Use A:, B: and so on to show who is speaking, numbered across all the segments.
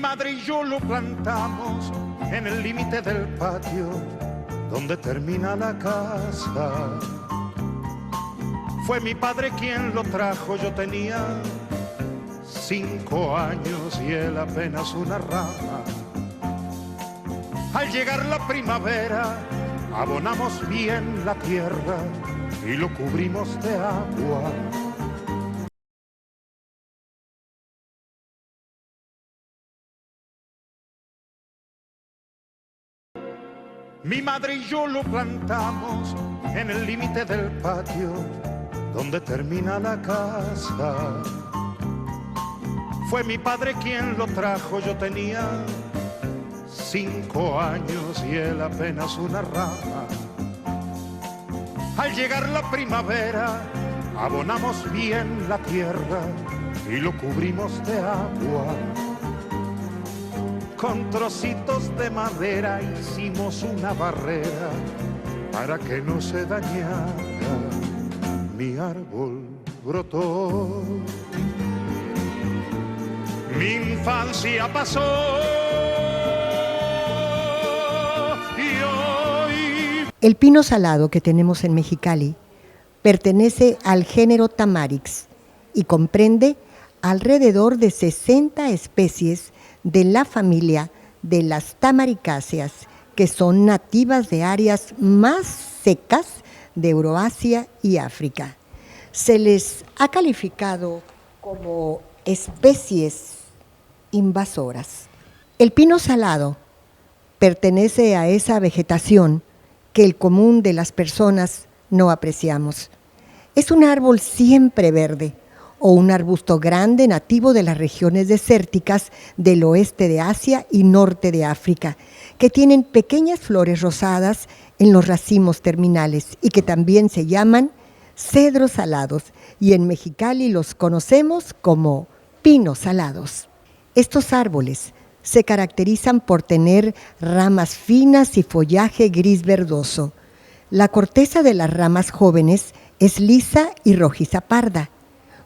A: madre y yo lo plantamos en el límite del patio donde termina la casa. Fue mi padre quien lo trajo, yo tenía 5 años y él apenas una rama. Al llegar la primavera, abonamos bien la tierra y lo cubrimos de agua. Mi madre y yo lo plantamos en el límite del patio donde termina la casa. Fue mi padre quien lo trajo, yo tenía 5 años y él apenas una rama. Al llegar la primavera, abonamos bien la tierra y lo cubrimos de agua. Con trocitos de madera hicimos una barrera para que no se dañara. Mi árbol brotó, mi infancia pasó y hoy...
B: El pino salado que tenemos en Mexicali pertenece al género Tamarix y comprende alrededor de 60 especies de la familia de las tamaricáceas, que son nativas de áreas más secas de Euroasia y África. Se les ha calificado como especies invasoras. El pino salado pertenece a esa vegetación que el común de las personas no apreciamos. Es un árbol siempre verde o un arbusto grande nativo de las regiones desérticas del oeste de Asia y norte de África, que tienen pequeñas flores rosadas en los racimos terminales y que también se llaman cedros salados, y en Mexicali los conocemos como pinos salados. Estos árboles se caracterizan por tener ramas finas y follaje gris verdoso. La corteza de las ramas jóvenes es lisa y rojiza parda.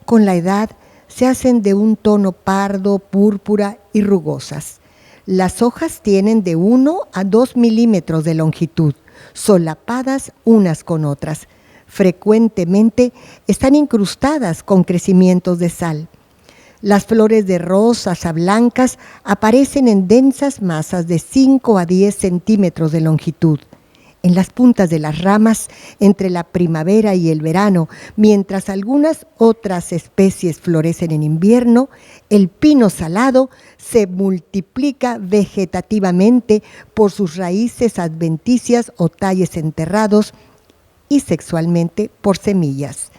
B: Con la edad se hacen de un tono pardo, púrpura y rugosas. Las hojas tienen de 1 a 2 milímetros de longitud, solapadas unas con otras. Frecuentemente están incrustadas con crecimientos de sal. Las flores de rosas a blancas aparecen en densas masas de 5 a 10 centímetros de longitud. En las puntas de las ramas, entre la primavera y el verano, mientras algunas otras especies florecen en invierno, el pino salado se multiplica vegetativamente por sus raíces adventicias o tallos enterrados y sexualmente por semillas.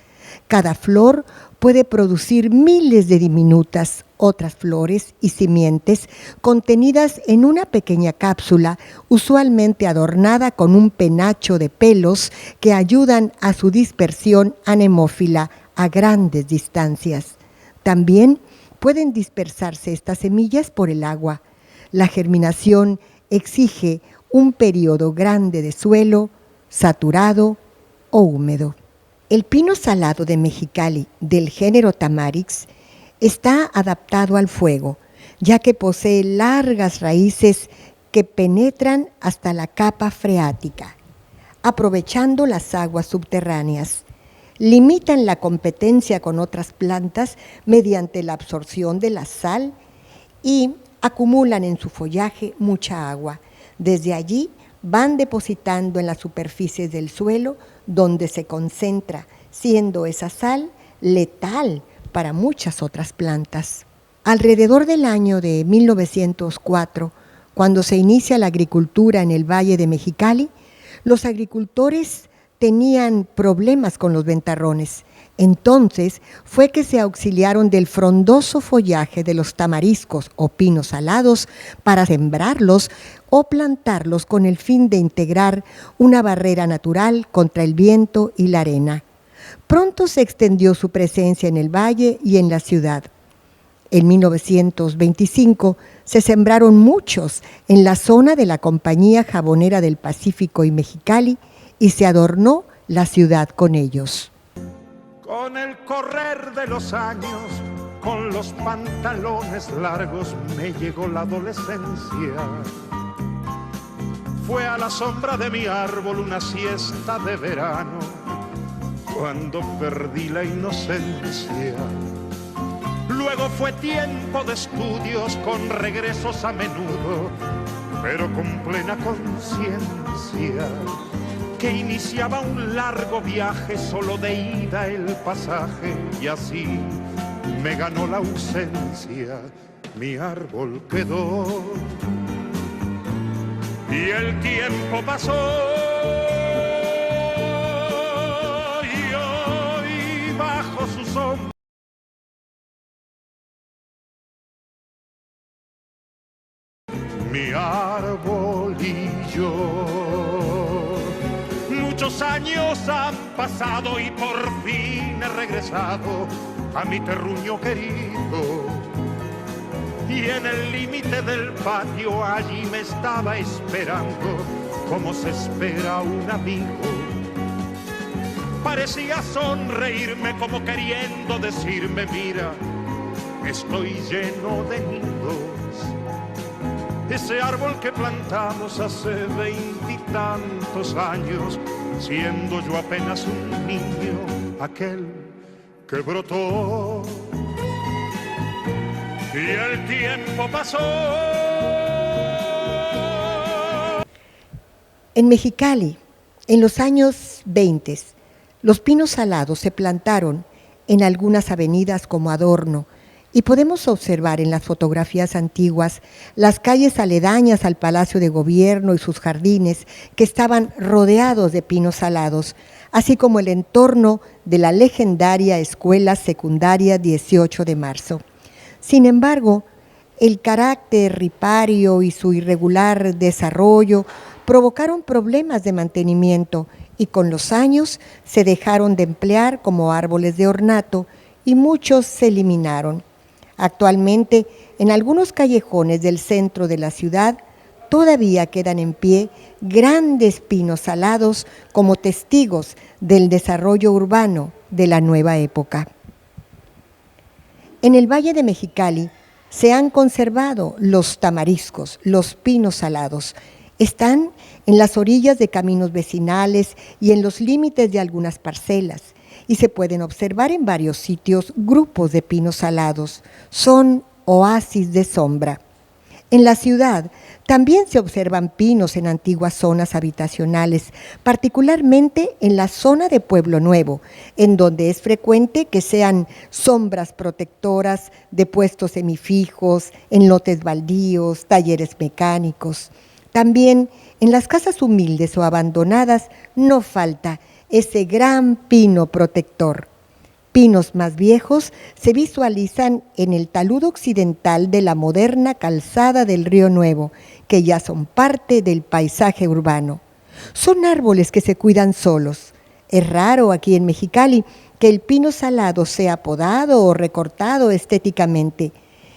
B: Cada flor puede producir miles de diminutas otras flores y simientes contenidas en una pequeña cápsula, usualmente adornada con un penacho de pelos que ayudan a su dispersión anemófila a grandes distancias. También pueden dispersarse estas semillas por el agua. La germinación exige un periodo grande de suelo, saturado o húmedo. El pino salado de Mexicali, del género Tamarix, está adaptado al fuego, ya que posee largas raíces que penetran hasta la capa freática, aprovechando las aguas subterráneas. Limitan la competencia con otras plantas mediante la absorción de la sal y acumulan en su follaje mucha agua. Desde allí van depositando en las superficies del suelo donde se concentra, siendo esa sal letal para muchas otras plantas. Alrededor del año de 1904, cuando se inicia la agricultura en el Valle de Mexicali, los agricultores tenían problemas con los ventarrones. Entonces fue que se auxiliaron del frondoso follaje de los tamariscos o pinos salados para sembrarlos o plantarlos con el fin de integrar una barrera natural contra el viento y la arena. Pronto se extendió su presencia en el valle y en la ciudad. En 1925 se sembraron muchos en la zona de la Compañía Jabonera del Pacífico y Mexicali y se adornó la ciudad con ellos.
A: Con el correr de los años con los pantalones largos me llegó la adolescencia. Fue a la sombra de mi árbol una siesta de verano, cuando perdí la inocencia. Luego fue tiempo de estudios con regresos a menudo, pero con plena conciencia, que iniciaba un largo viaje, solo de ida el pasaje, y así me ganó la ausencia. Mi árbol quedó y el tiempo pasó, y hoy bajo su sombra mi árbol y yo. Muchos años han pasado y por fin he regresado a mi terruño querido. Y en el límite del patio allí me estaba esperando, como se espera un amigo. Parecía sonreírme como queriendo decirme: mira, estoy lleno de nidos. Ese árbol que plantamos hace 20 y tantos años, siendo yo apenas un niño, aquel que brotó. Y el tiempo pasó.
B: En Mexicali, en los años 20, los pinos salados se plantaron en algunas avenidas como adorno, y podemos observar en las fotografías antiguas las calles aledañas al Palacio de Gobierno y sus jardines que estaban rodeados de pinos salados, así como el entorno de la legendaria Escuela Secundaria 18 de Marzo. Sin embargo, el carácter ripario y su irregular desarrollo provocaron problemas de mantenimiento y con los años se dejaron de emplear como árboles de ornato y muchos se eliminaron. Actualmente, en algunos callejones del centro de la ciudad, todavía quedan en pie grandes pinos salados como testigos del desarrollo urbano de la nueva época. En el Valle de Mexicali se han conservado los tamariscos, los pinos salados. Están en las orillas de caminos vecinales y en los límites de algunas parcelas, y se pueden observar en varios sitios grupos de pinos salados. Son oasis de sombra. En la ciudad también se observan pinos en antiguas zonas habitacionales, particularmente en la zona de Pueblo Nuevo, en donde es frecuente que sean sombras protectoras de puestos semifijos, en lotes baldíos, talleres mecánicos. También en las casas humildes o abandonadas no falta ese gran pino protector. Pinos más viejos se visualizan en el talud occidental de la moderna calzada del Río Nuevo, que ya son parte del paisaje urbano. Son árboles que se cuidan solos. Es raro aquí en Mexicali que el pino salado sea podado o recortado estéticamente,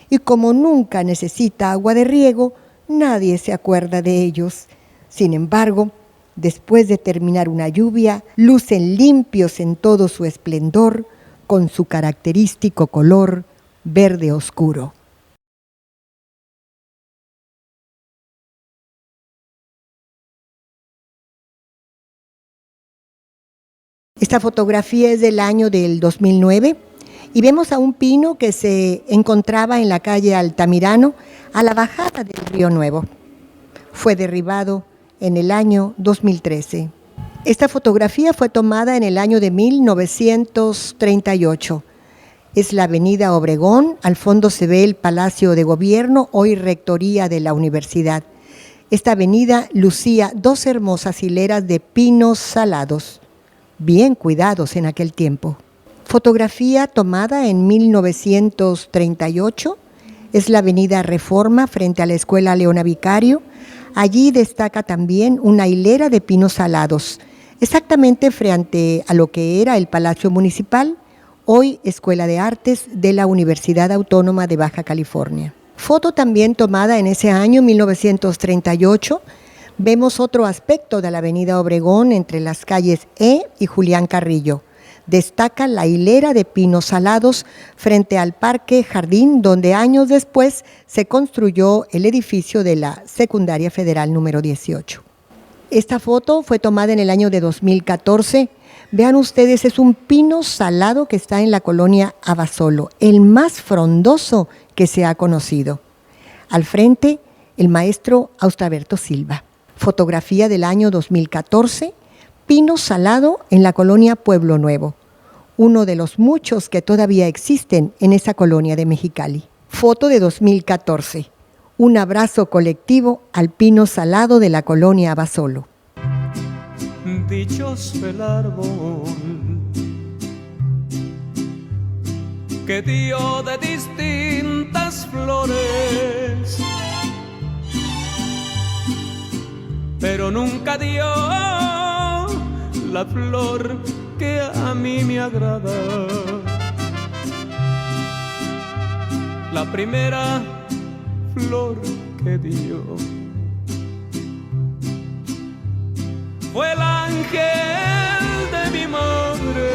B: y como nunca necesita agua de riego, nadie se acuerda de ellos. Sin embargo, después de terminar una lluvia, lucen limpios en todo su esplendor, con su característico color verde oscuro. Esta fotografía es del año del 2009 y vemos a un pino que se encontraba en la calle Altamirano a la bajada del Río Nuevo. Fue derribado en el año 2013. Esta fotografía fue tomada en el año de 1938. Es la avenida Obregón, al fondo se ve el Palacio de Gobierno, hoy Rectoría de la Universidad. Esta avenida lucía dos hermosas hileras de pinos salados, bien cuidados en aquel tiempo. Fotografía tomada en 1938, es la avenida Reforma frente a la Escuela Leona Vicario. Allí destaca también una hilera de pinos salados, exactamente frente a lo que era el Palacio Municipal, hoy Escuela de Artes de la Universidad Autónoma de Baja California. Foto también tomada en ese año, 1938, vemos otro aspecto de la avenida Obregón entre las calles E y Julián Carrillo. destaca la hilera de pinos salados frente al Parque Jardín, donde años después se construyó el edificio de la Secundaria Federal número 18. Esta foto fue tomada en el año de 2014. Vean ustedes, es un pino salado que está en la colonia Abasolo, el más frondoso que se ha conocido. Al frente, el maestro Austraberto Silva. Fotografía del año 2014, pino salado en la colonia Pueblo Nuevo, uno de los muchos que todavía existen en esa colonia de Mexicali. Foto de 2014, un abrazo colectivo al pino salado de la colonia Abasolo.
C: Dichoso el árbol que dio de distintas flores, pero nunca dio la flor que a mí me agrada. La primera flor que dio fue el ángel de mi madre,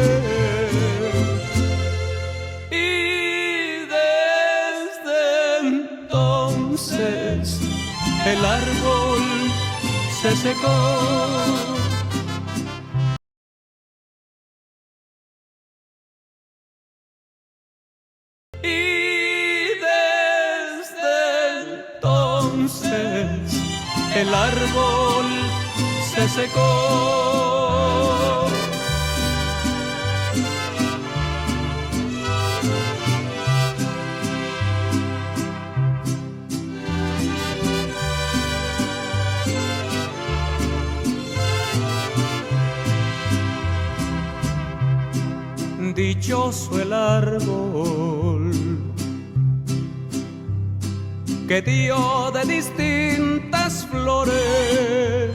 C: y desde entonces el árbol se secó. Y desde entonces el árbol se secó. Dichoso el árbol que dio de distintas flores,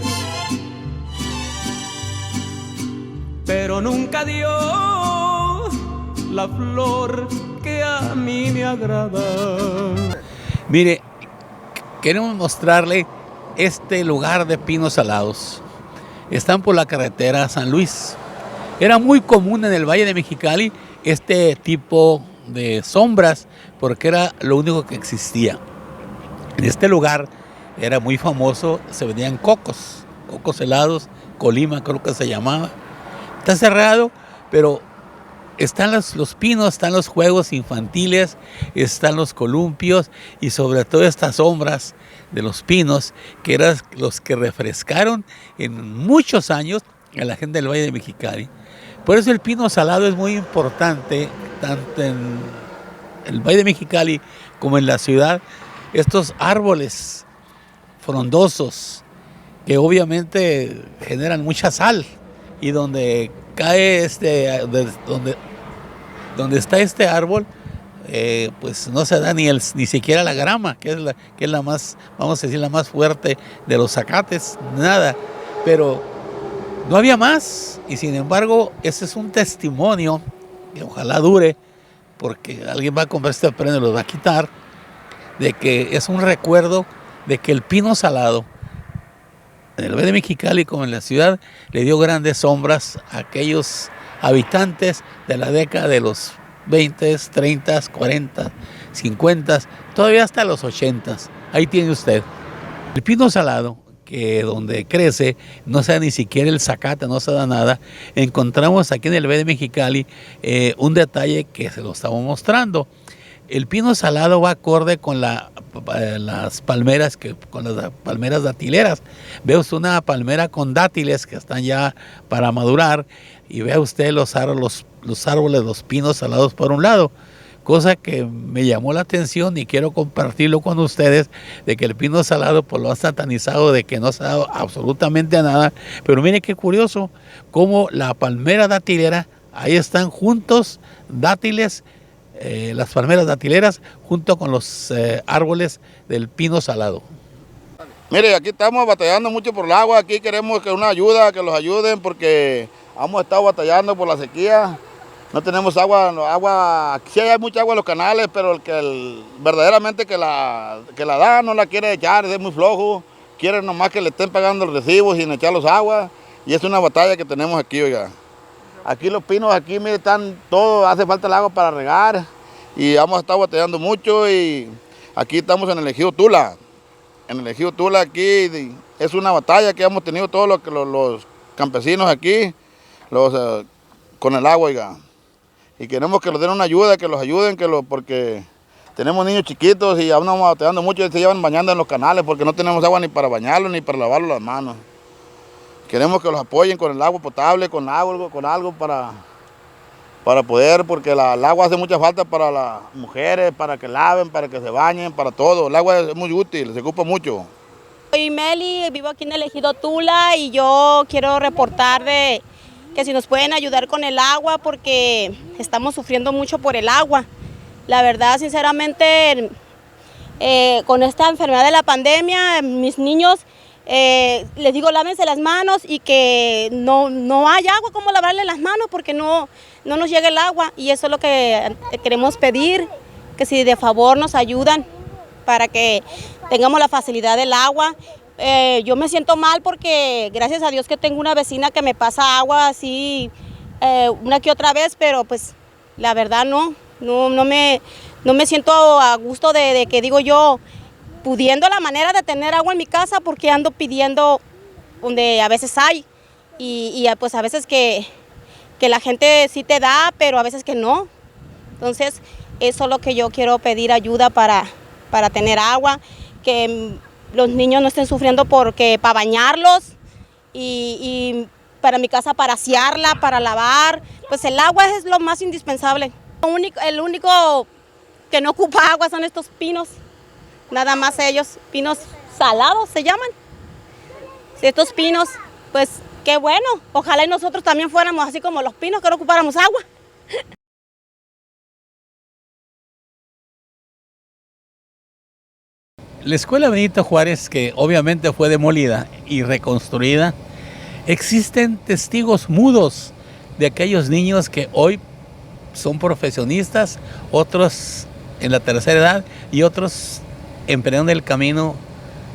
C: pero nunca dio la flor que a mí me agrada.
D: Mire, queremos mostrarle este lugar de pinos salados. Están por la carretera a San Luis. Era muy común en el Valle de Mexicali este tipo de sombras porque era lo único que existía. En este lugar era muy famoso, se vendían cocos helados, Colima creo que se llamaba. Está cerrado, pero están los pinos, están los juegos infantiles, están los columpios y sobre todo estas sombras de los pinos que eran los que refrescaron en muchos años a la gente del Valle de Mexicali. Por eso el pino salado es muy importante, tanto en el Valle de Mexicali como en la ciudad. Estos árboles frondosos que obviamente generan mucha sal y donde cae donde está este árbol, pues no se da ni siquiera la grama, que es la más, vamos a decir, la más fuerte de los zacates, nada, pero no había más, y sin embargo ese es un testimonio que ojalá dure, porque alguien va a comprar este premio y lo va a quitar, de que es un recuerdo de que el pino salado en el Valle de Mexicali como en la ciudad le dio grandes sombras a aquellos habitantes de la década de los 20, 30, 40, 50, todavía hasta los 80. Ahí tiene usted. El pino salado, que donde crece, no se da ni siquiera el zacate, no se da nada. Encontramos aquí en el Valle de Mexicali un detalle que se lo estamos mostrando. El pino salado va acorde con las palmeras, con las palmeras datileras. Ve usted una palmera con dátiles que están ya para madurar y ve usted los árboles, los pinos salados por un lado. Cosa que me llamó la atención y quiero compartirlo con ustedes, de que el pino salado pues lo han satanizado de que no se ha dado absolutamente nada. Pero mire qué curioso, cómo la palmera datilera, ahí están juntos dátiles, las palmeras datileras junto con los árboles del pino salado.
E: Mire, aquí estamos batallando mucho por el agua, aquí queremos que una ayuda, que los ayuden porque hemos estado batallando por la sequía. No tenemos agua, sí hay mucha agua en los canales, pero verdaderamente que la da no la quiere echar, es muy flojo. Quiere nomás que le estén pagando el recibo sin echar los aguas y es una batalla que tenemos aquí, oiga. Aquí los pinos, aquí mire, están todo, hace falta el agua para regar y hemos estado batallando mucho y aquí estamos en el ejido Tula. En el ejido Tula aquí es una batalla que hemos tenido todos los campesinos aquí con el agua, oiga. Y queremos que nos den una ayuda, que los ayuden, porque tenemos niños chiquitos y aún estamos batallando mucho y se llevan bañando en los canales porque no tenemos agua ni para bañarlos ni para lavarlos las manos. Queremos que los apoyen con el agua potable, con algo para poder, porque el agua hace mucha falta para las mujeres, para que laven, para que se bañen, para todo. El agua es muy útil, se ocupa mucho.
F: Soy Meli, vivo aquí en el ejido Tula y yo quiero reportar de que si nos pueden ayudar con el agua porque estamos sufriendo mucho por el agua. La verdad, sinceramente, con esta enfermedad de la pandemia, mis niños, les digo lávense las manos y que no hay agua como lavarle las manos porque no nos llega el agua y eso es lo que queremos pedir, que si de favor nos ayudan para que tengamos la facilidad del agua. Yo me siento mal porque gracias a Dios que tengo una vecina que me pasa agua así una que otra vez, pero pues la verdad no me siento a gusto de que digo yo, pudiendo la manera de tener agua en mi casa, porque ando pidiendo donde a veces hay y pues a veces que la gente sí te da, pero a veces que no. Entonces eso es lo que yo quiero pedir ayuda para tener agua, que los niños no estén sufriendo para bañarlos y para mi casa para asearla, para lavar. Pues el agua es lo más indispensable. El único que no ocupa agua son estos pinos. Nada más ellos, pinos salados se llaman. Estos pinos, pues qué bueno, ojalá y nosotros también fuéramos así como los pinos, que no ocupáramos agua.
D: La escuela Benito Juárez, que obviamente fue demolida y reconstruida, existen testigos mudos de aquellos niños que hoy son profesionistas, otros en la tercera edad y otros emprendieron el camino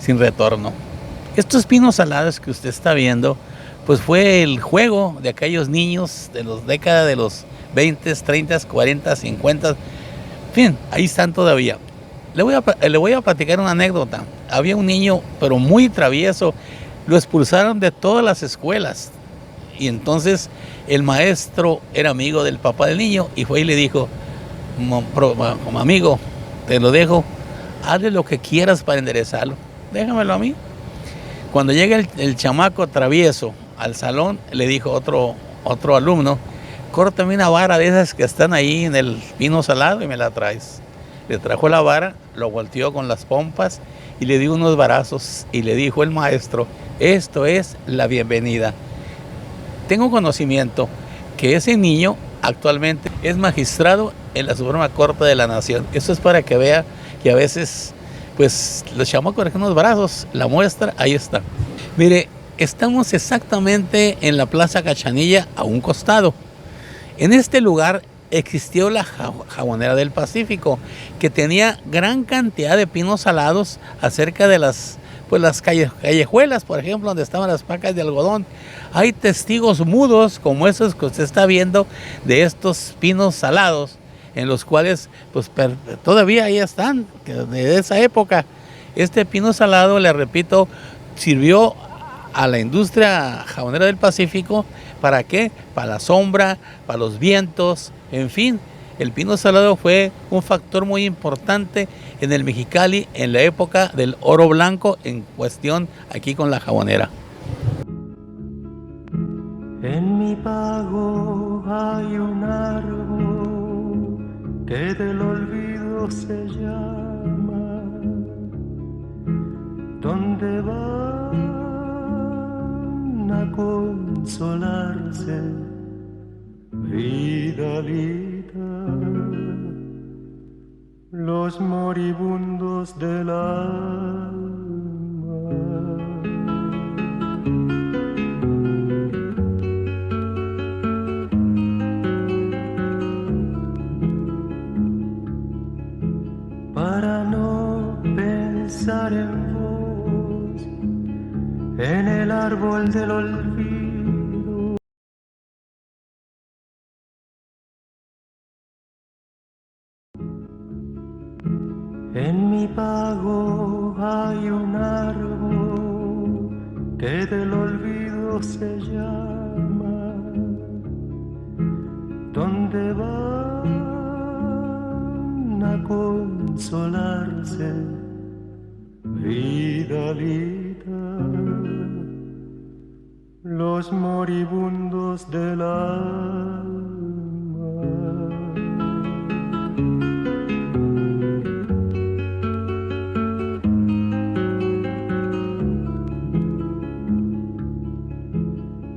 D: sin retorno. Estos pinos salados que usted está viendo, pues fue el juego de aquellos niños de las décadas de los 20, 30, 40, 50, en fin, ahí están todavía. Le voy a platicar una anécdota. Había un niño, pero muy travieso, lo expulsaron de todas las escuelas y entonces el maestro era amigo del papá del niño y fue y le dijo, como amigo, te lo dejo, hazle lo que quieras para enderezarlo, déjamelo a mí. Cuando llega el chamaco travieso al salón, le dijo otro alumno, córtame una vara de esas que están ahí en el pino salado y me la traes. Le trajo la vara, lo volteó con las pompas y le dio unos varazos y le dijo el maestro, esto es la bienvenida. Tengo conocimiento que ese niño actualmente es magistrado en la Suprema Corte de la Nación. Eso es para que vea que a veces, pues, los chamacos con unos brazos, la muestra, ahí está. Mire, estamos exactamente en la Plaza Cachanilla, a un costado. En este lugar existió la Jabonera del Pacífico, que tenía gran cantidad de pinos salados acerca de las callejuelas, por ejemplo, donde estaban las pacas de algodón. Hay testigos mudos como esos que usted está viendo de estos pinos salados, en los cuales pues todavía ahí están, de esa época. Este pino salado, le repito, sirvió a la industria jabonera del Pacífico. ¿Para qué? Para la sombra, para los vientos, en fin. El pino salado fue un factor muy importante en el Mexicali en la época del oro blanco en cuestión aquí con la jabonera.
G: En mi pago hay un árbol que del olvido se llama, donde van a consolarse Vidalita, los moribundos del alma. Para no pensar en vos, en el árbol del olvido. En mi pago hay un árbol que del olvido se llama, donde van a consolarse, Vidalita, los moribundos del alma.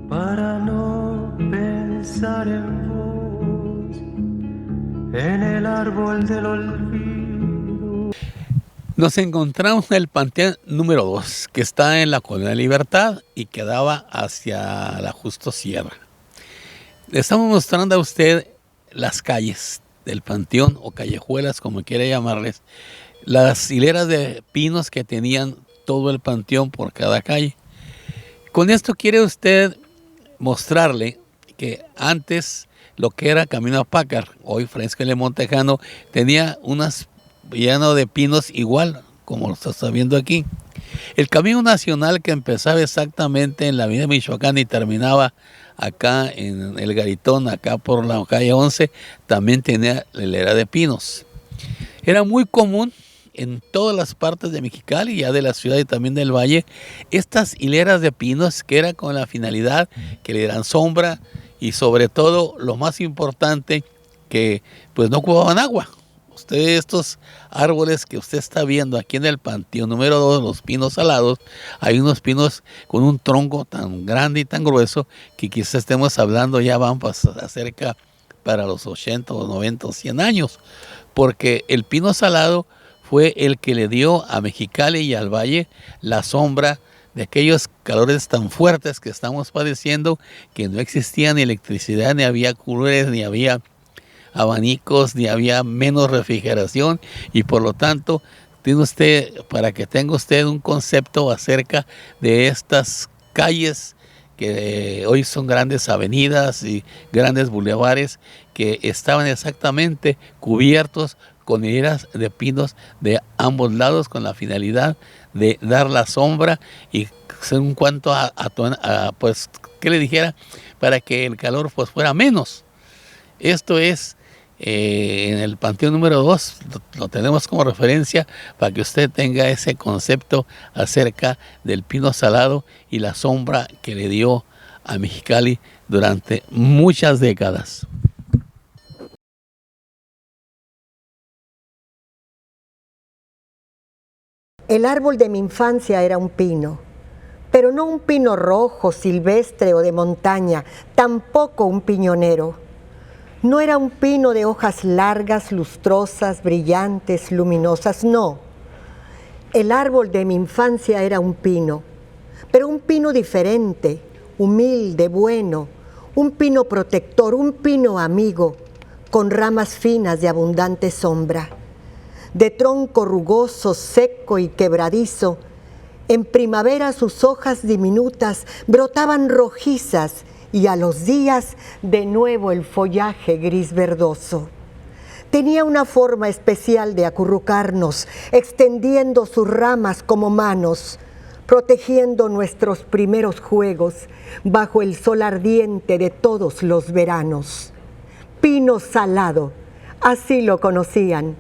G: Para no pensar en vos, en el árbol del olvido.
D: Nos encontramos en el Panteón número 2, que está en la Colonia Libertad y que daba hacia la Justo Sierra. Le estamos mostrando a usted las calles del Panteón, o callejuelas, como quiera llamarles, las hileras de pinos que tenían todo el Panteón por cada calle. Con esto quiere usted mostrarle que antes lo que era Camino a Pácar, hoy Fresco de Montejano, tenía unas lleno de pinos igual como lo está viendo aquí. El camino nacional que empezaba exactamente en la avenida Michoacán y terminaba acá en el Garitón, acá por la calle 11, también tenía la hilera de pinos. Era muy común en todas las partes de Mexicali, ya de la ciudad y también del valle, estas hileras de pinos que era con la finalidad que le dieran sombra y sobre todo lo más importante que pues no ocupaban agua. Estos árboles que usted está viendo aquí en el Panteón número 2, los pinos salados, hay unos pinos con un tronco tan grande y tan grueso que quizás estemos hablando ya van cerca para los 80 o 90 o 100 años, porque el pino salado fue el que le dio a Mexicali y al valle la sombra de aquellos calores tan fuertes que estamos padeciendo, que no existía ni electricidad, ni había coolers, ni había abanicos, ni había menos refrigeración, y por lo tanto tiene usted, para que tenga usted un concepto acerca de estas calles que hoy son grandes avenidas y grandes bulevares que estaban exactamente cubiertos con hileras de pinos de ambos lados con la finalidad de dar la sombra y en cuanto a pues, ¿qué le dijera? Para que el calor pues fuera menos. Esto es en el Panteón número 2, lo tenemos como referencia para que usted tenga ese concepto acerca del pino salado y la sombra que le dio a Mexicali durante muchas décadas.
B: El árbol de mi infancia era un pino, pero no un pino rojo, silvestre o de montaña, tampoco un piñonero. No era un pino de hojas largas, lustrosas, brillantes, luminosas, no. El árbol de mi infancia era un pino, pero un pino diferente, humilde, bueno, un pino protector, un pino amigo, con ramas finas de abundante sombra. De tronco rugoso, seco y quebradizo, en primavera sus hojas diminutas brotaban rojizas y a los días de nuevo el follaje gris verdoso. Tenía una forma especial de acurrucarnos, extendiendo sus ramas como manos, protegiendo nuestros primeros juegos bajo el sol ardiente de todos los veranos. Pino salado, así lo conocían.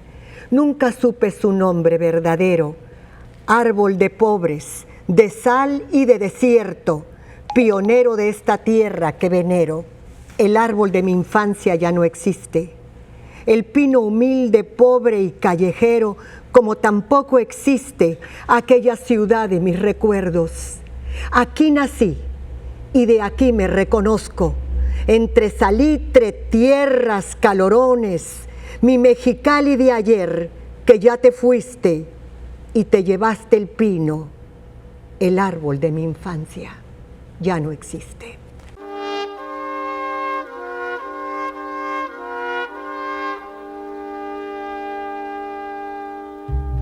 B: Nunca supe su nombre verdadero. Árbol de pobres, de sal y de desierto, pionero de esta tierra que venero. El árbol de mi infancia ya no existe. El pino humilde, pobre y callejero, como tampoco existe aquella ciudad de mis recuerdos. Aquí nací y de aquí me reconozco, entre salitre, tierras, calorones, mi Mexicali de ayer, que ya te fuiste y te llevaste el pino. El árbol de mi infancia ya no existe.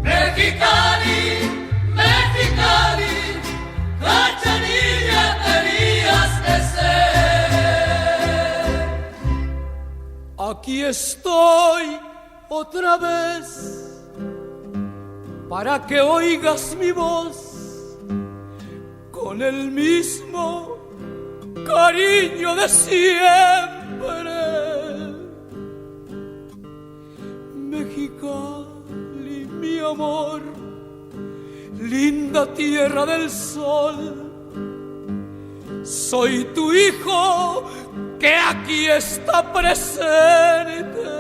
C: Mexicali, Mexicali, Cachanilla tenías que ser. Aquí estoy otra vez para que oigas mi voz con el mismo cariño de siempre. Mexicali, mi amor, linda tierra del sol, soy tu hijo que aquí está presente.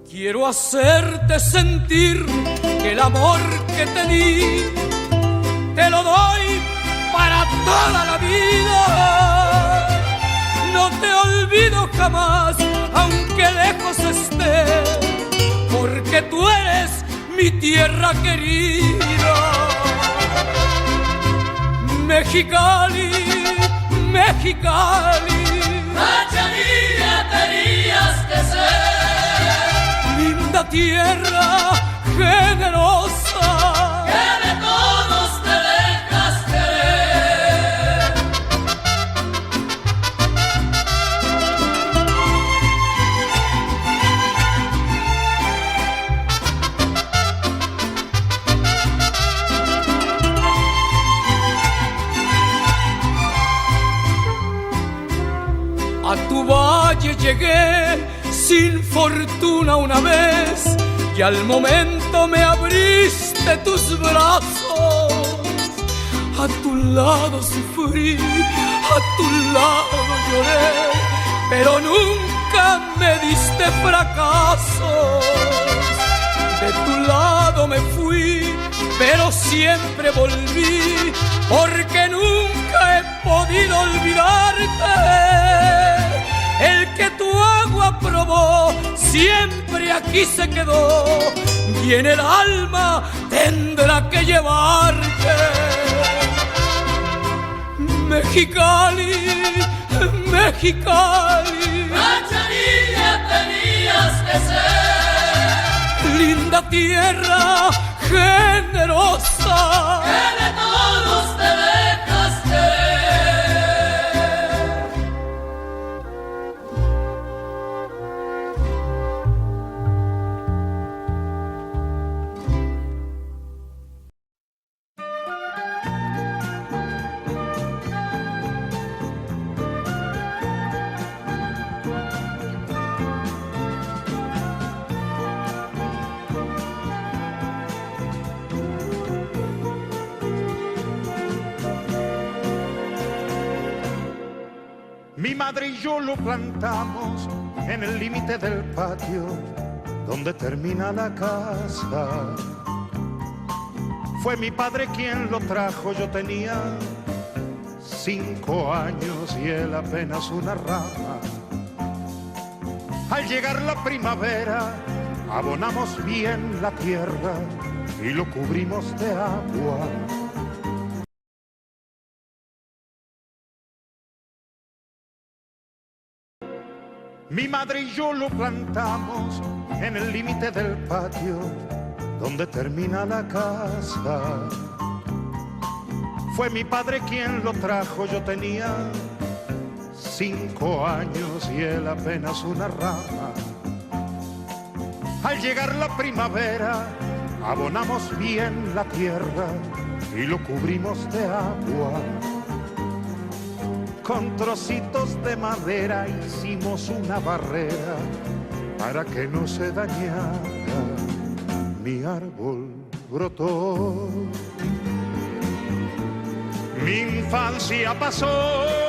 C: Quiero hacerte sentir que el amor que te di te lo doy para toda la vida. No te olvido jamás, aunque lejos esté, porque tú eres mi tierra querida. Mexicali, Mexicali,
H: Cachanilla tenías que ser,
C: linda tierra generosa,
H: que de todos te dejas querer.
C: A tu valle llegué sin fortuna una vez y al momento me abriste tus brazos. A tu lado sufrí, a tu lado lloré, pero nunca me diste fracasos. De tu lado me fui, pero siempre volví, porque nunca he podido olvidarte. El que tu agua probó siempre aquí se quedó, y en el alma tendrá que llevarte. Mexicali, Mexicali,
H: Cachanilla tenías que ser,
C: linda tierra generosa,
H: que de todos te dejas querer.
A: Mi madre y yo lo plantamos en el límite del patio donde termina la casa. Fue mi padre quien lo trajo, yo tenía 5 años y él apenas una rama. Al llegar la primavera abonamos bien la tierra y lo cubrimos de agua. Mi madre y yo lo plantamos en el límite del patio donde termina la casa. Fue mi padre quien lo trajo, yo tenía 5 años y él apenas una rama. Al llegar la primavera abonamos bien la tierra y lo cubrimos de agua. Con trocitos de madera hicimos una barrera para que no se dañara. Mi árbol brotó, mi infancia pasó.